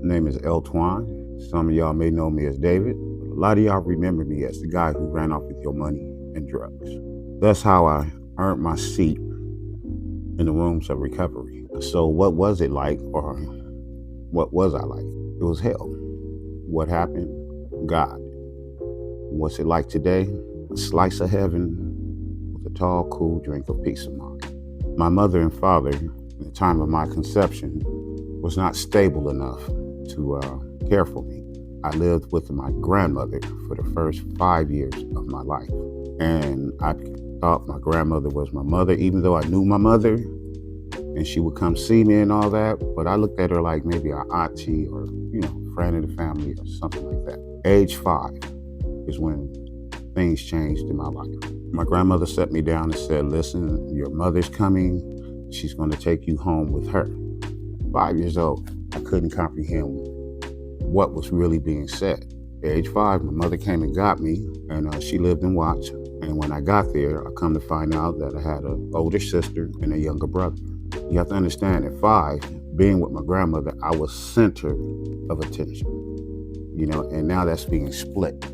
name is Eltwan. Some of y'all may know me as David. A lot of y'all remember me as the guy who ran off with your money and drugs. That's how I earned my seat in the rooms of recovery. So what was it like, or what was I like? It was hell. What happened? God. What's it like today? A slice of heaven with a tall, cool drink of peace of mind. My mother and father, at the time of my conception, was not stable enough to care for me. I lived with my grandmother for the first 5 years of my life. And I thought my grandmother was my mother, even though I knew my mother and she would come see me and all that. But I looked at her like maybe an auntie or, friend of the family or something like that. Age 5 is when things changed in my life. My grandmother sat me down and said, listen, your mother's coming. She's going to take you home with her. 5 years old, I couldn't comprehend what was really being said. At age 5, my mother came and got me, and she lived in Watts. And when I got there, I come to find out that I had an older sister and a younger brother. You have to understand, at 5, being with my grandmother, I was center of attention, and now that's being split.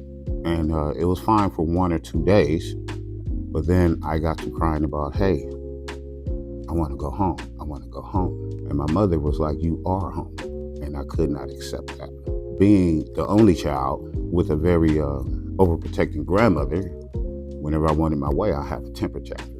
And it was fine for 1 or 2 days, but then I got to crying about, hey, I want to go home. I want to go home. And my mother was like, you are home. And I could not accept that. Being the only child with a very overprotecting grandmother, whenever I wanted my way, I had a temper tantrum.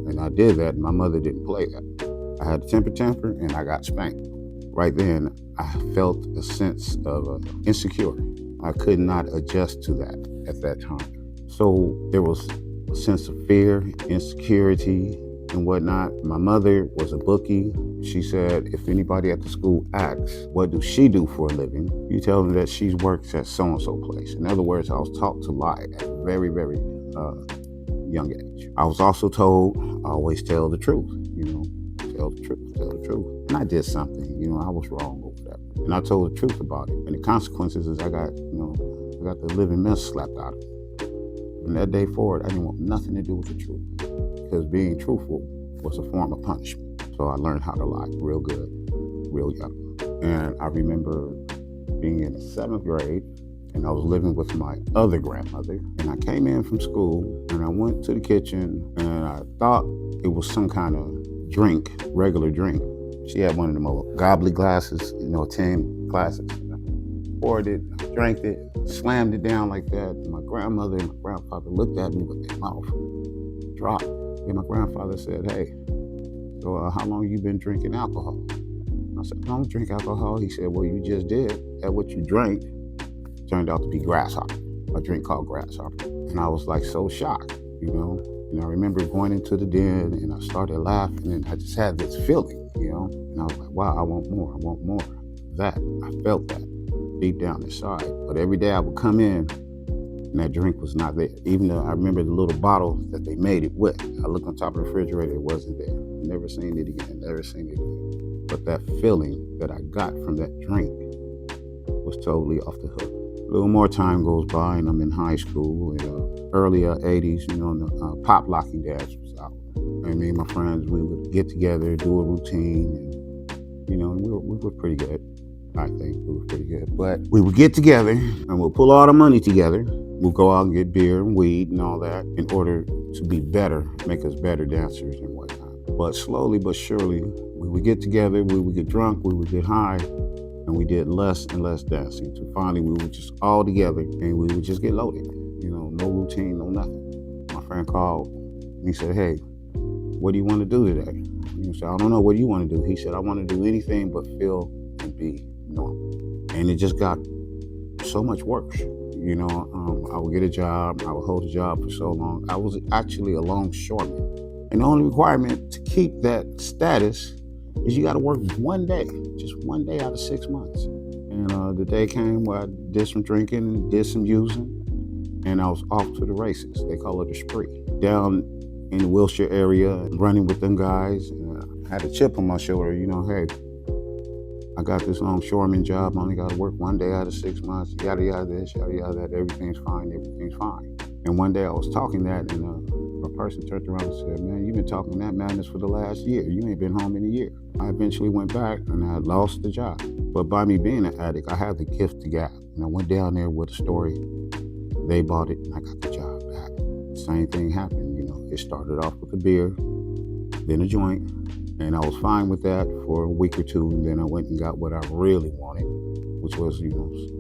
And I did that, and my mother didn't play that. I had a temper tantrum, and I got spanked. Right then, I felt a sense of insecurity. I could not adjust to that at that time. So there was a sense of fear, insecurity, and whatnot. My mother was a bookie. She said, if anybody at the school asks, what does she do for a living? You tell them that she works at so-and-so place. In other words, I was taught to lie at a very, very young age. I was also told, always tell the truth, tell the truth. And I did something, I was wrong or whatever. And I told the truth about it. And the consequences is I got the living mess slapped out of me. From that day forward, I didn't want nothing to do with the truth, because being truthful was a form of punishment. So I learned how to lie real good, real young. And I remember being in the 7th grade, and I was living with my other grandmother. And I came in from school, and I went to the kitchen, and I thought it was some kind of drink, regular drink. She had one of them old gobbly glasses, tin glasses. Poured it, drank it, slammed it down like that. And my grandmother and my grandfather looked at me with their mouth dropped. And my grandfather said, hey, so how long you been drinking alcohol? I said, I don't drink alcohol. He said, well, you just did. That what you drank turned out to be grasshopper, a drink called grasshopper. And I was like so shocked, And I remember going into the den, and I started laughing, and I just had this feeling, And I was like, wow, I want more. I want more. That, I felt that deep down inside. But every day I would come in, and that drink was not there. Even though I remember the little bottle that they made it with. I looked on top of the refrigerator, it wasn't there. Never seen it again, never seen it again. But that feeling that I got from that drink was totally off the hook. A little more time goes by, and I'm in high school. In earlier 80s, the pop locking dance was out. And me and my friends, we would get together, do a routine, and we were pretty good. I think we were pretty good. But we would get together, and we'll pull all the money together. We'll go out and get beer and weed and all that in order to be better, make us better dancers and whatnot. But slowly but surely, we would get together, we would get drunk, we would get high, and we did less and less dancing. So finally, we were just all together, and we would just get loaded. No routine, no nothing. My friend called, and he said, hey, what do you want to do today? I said, I don't know, what do you want to do? He said, I want to do anything but feel and be normal. And it just got so much worse. I would get a job. I would hold a job for so long. I was actually a longshoreman. And the only requirement to keep that status is you got to work one day, just one day out of 6 months. And the day came where I did some drinking and did some using, and I was off to the races. They call it a spree. Down in the Wilshire area, running with them guys. And I had a chip on my shoulder, hey, I got this longshoreman job. I only got to work one day out of 6 months. Yada, yada, this, yada, yada, that. Everything's fine. And one day I was talking that, and a person turned around and said, man, you've been talking that madness for the last year. You ain't been home in a year. I eventually went back, and I lost the job. But by me being an addict, I had the gift to gab. And I went down there with a story. They bought it and I got the job back. Same thing happened, It started off with a beer, then a joint, and I was fine with that for a week or two. And then I went and got what I really wanted, which was,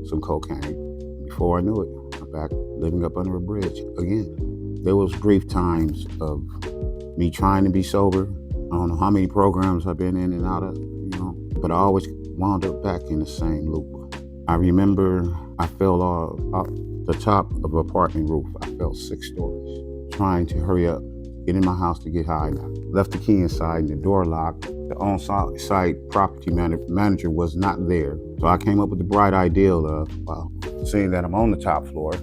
some cocaine. Before I knew it, I'm back living up under a bridge again. There was brief times of me trying to be sober. I don't know how many programs I've been in and out of, but I always wound up back in the same loop. I remember I fell off the top of an apartment roof. I fell 6 stories, trying to hurry up, get in my house to get high. I left the key inside and the door locked. The on-site property manager was not there. So I came up with the bright idea of, seeing that I'm on the top floor,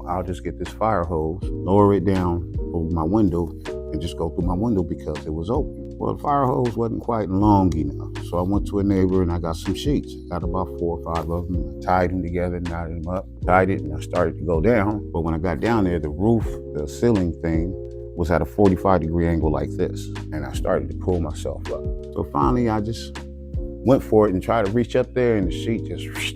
I'll just get this fire hose, lower it down over my window, and just go through my window because it was open. Well, the fire hose wasn't quite long enough. So I went to a neighbor and I got some sheets. I got about 4 or 5 of them. I tied them together, knotted them up, tied it, and I started to go down. But when I got down there, the roof, the ceiling thing, was at a 45-degree angle like this. And I started to pull myself up. So finally, I just went for it and tried to reach up there, and the sheet just,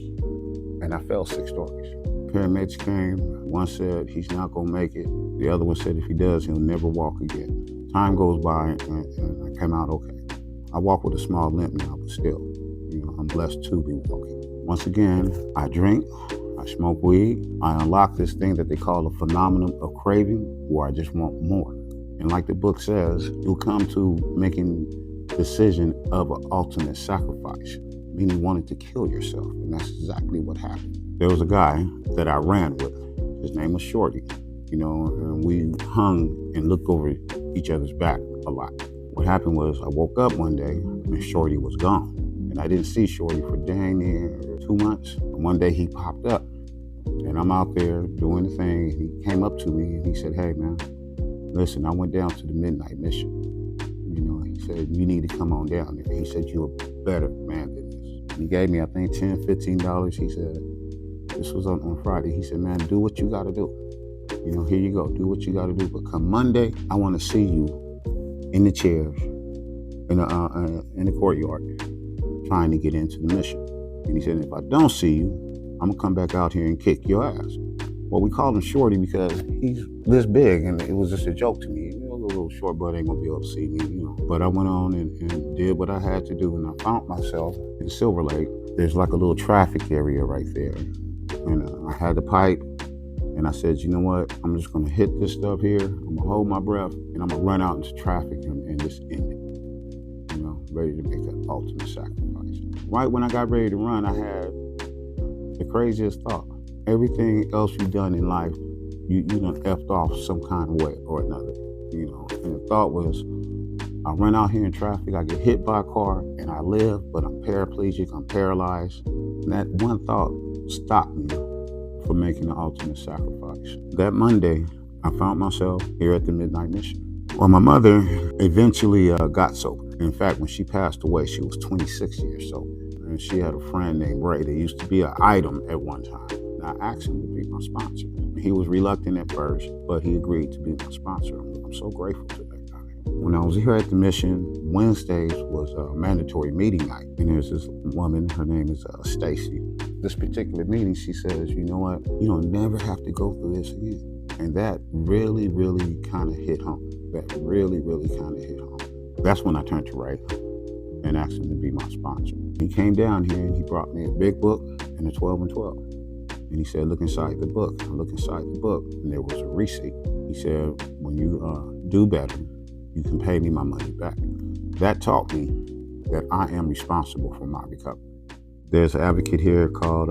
and I fell 6 stories. Paramedics came. One said he's not gonna make it. The other one said if he does, he'll never walk again. Time goes by and I came out okay. I walk with a small limp now, but still, I'm blessed to be walking. Once again, I drink, I smoke weed, I unlock this thing that they call a phenomenon of craving, where I just want more. And like the book says, you'll come to making decision of an ultimate sacrifice, meaning wanting to kill yourself. And that's exactly what happened. There was a guy that I ran with. His name was Shorty, and we hung and looked over each other's back a lot. What happened was I woke up one day and Shorty was gone. And I didn't see Shorty for dang near 2 months. And one day he popped up and I'm out there doing the thing. And he came up to me and he said, "Hey man, listen, I went down to the midnight mission. He said, you need to come on down there." He said, "You're a better man than this." He gave me, I think, $10, $15. He said, this was on Friday. He said, "Man, do what you got to do. Here you go. Do what you got to do. But come Monday, I want to see you in the chairs in the courtyard trying to get into the mission." And he said, "If I don't see you, I'm going to come back out here and kick your ass." Well, we called him Shorty because he's this big, and it was just a joke to me. A little short butt ain't going to be able to see me, But I went on and did what I had to do, and I found myself in Silver Lake. There's like a little traffic area right there. And I had the pipe, and I said, "You know what? I'm just going to hit this stuff here. I'm going to hold my breath, and I'm going to run out into traffic and just end it. Ready to make that ultimate sacrifice." Right when I got ready to run, I had the craziest thought. Everything else you've done in life, you done effed off some kind of way or another, And the thought was, I run out here in traffic, I get hit by a car, and I live, but I'm paraplegic, I'm paralyzed. And that one thought stopped me from making the ultimate sacrifice. That Monday, I found myself here at the Midnight Mission. Well, my mother eventually got sober. In fact, when she passed away, she was 26 years sober. And she had a friend named Ray that used to be an item at one time. And I asked him to be my sponsor. He was reluctant at first, but he agreed to be my sponsor. I'm so grateful to that guy. When I was here at the mission, Wednesdays was a mandatory meeting night. And there's this woman, her name is Stacy. This particular meeting, she says, "You know what? You don't never have to go through this again." And that really, really kind of hit home. That's when I turned to Ray and asked him to be my sponsor. He came down here and he brought me a big book and a 12 and 12. And he said, "Look inside the book." I looked inside the book and there was a receipt. He said, "When you do better, you can pay me my money back." That taught me that I am responsible for my recovery. There's an advocate here called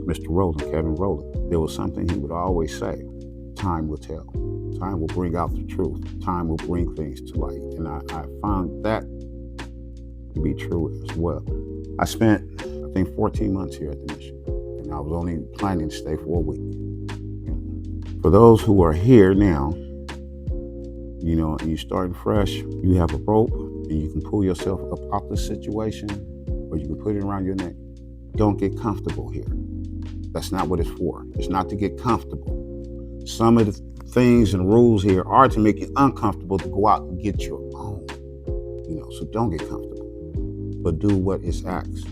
Mr. Rowland, Kevin Rowland. There was something he would always say: time will tell. Time will bring out the truth. Time will bring things to light. And I found that to be true as well. I spent, I think, 14 months here at the mission. And I was only planning to stay for a week. For those who are here now, and you're starting fresh, you have a rope and you can pull yourself up out the situation, or you can put it around your neck. Don't get comfortable here. That's not what it's for. It's not to get comfortable. Some of the things and rules here are to make you uncomfortable to go out and get your own. So don't get comfortable, but do what is asked.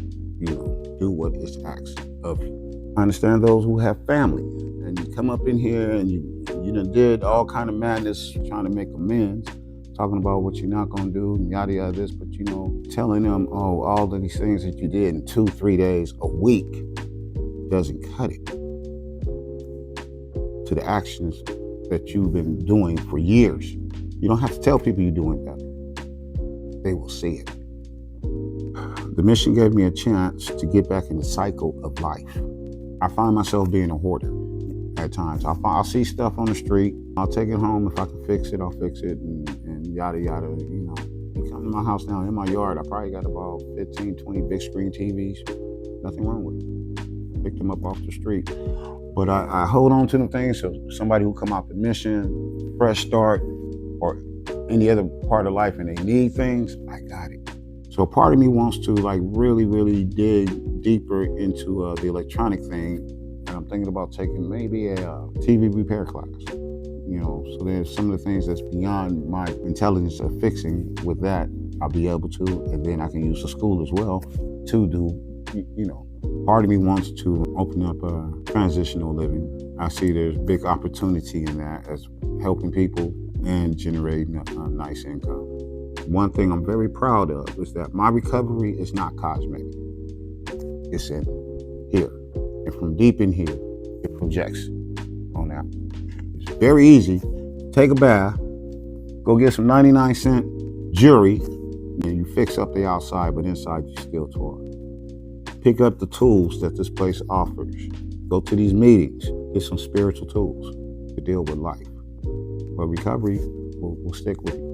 do what is asked of you. I understand those who have family, and you come up in here and you done did all kind of madness trying to make amends, talking about what you're not gonna do, and yada yada this, but telling them, oh, all of these things that you did in 2-3 days, a week, doesn't cut it to the actions that you've been doing for years. You don't have to tell people you're doing better. They will see it. The mission gave me a chance to get back in the cycle of life. I find myself being a hoarder at times. I'll see stuff on the street. I'll take it home. If I can fix it, I'll fix it, and yada, yada. You come to my house now, in my yard, I probably got about 15, 20 big screen TVs. Nothing wrong with it. Pick them up off the street. But I hold on to them things, so somebody who come out the mission, fresh start, or any other part of life, and they need things, I got it. So part of me wants to really, really dig deeper into the electronic thing. And I'm thinking about taking maybe a TV repair class. So there's some of the things that's beyond my intelligence of fixing. With that, I'll be able to, and then I can use the school as well to do, Part of me wants to open up transitional living. I see there's big opportunity in that as helping people and generating a nice income. One thing I'm very proud of is that my recovery is not cosmetic. It's in here. And from deep in here, it projects on out. It's very easy. Take a bath, go get some 99-cent jewelry, and you fix up the outside, but inside you're still torn. Pick up the tools that this place offers. Go to these meetings, get some spiritual tools to deal with life. But recovery will stick with you.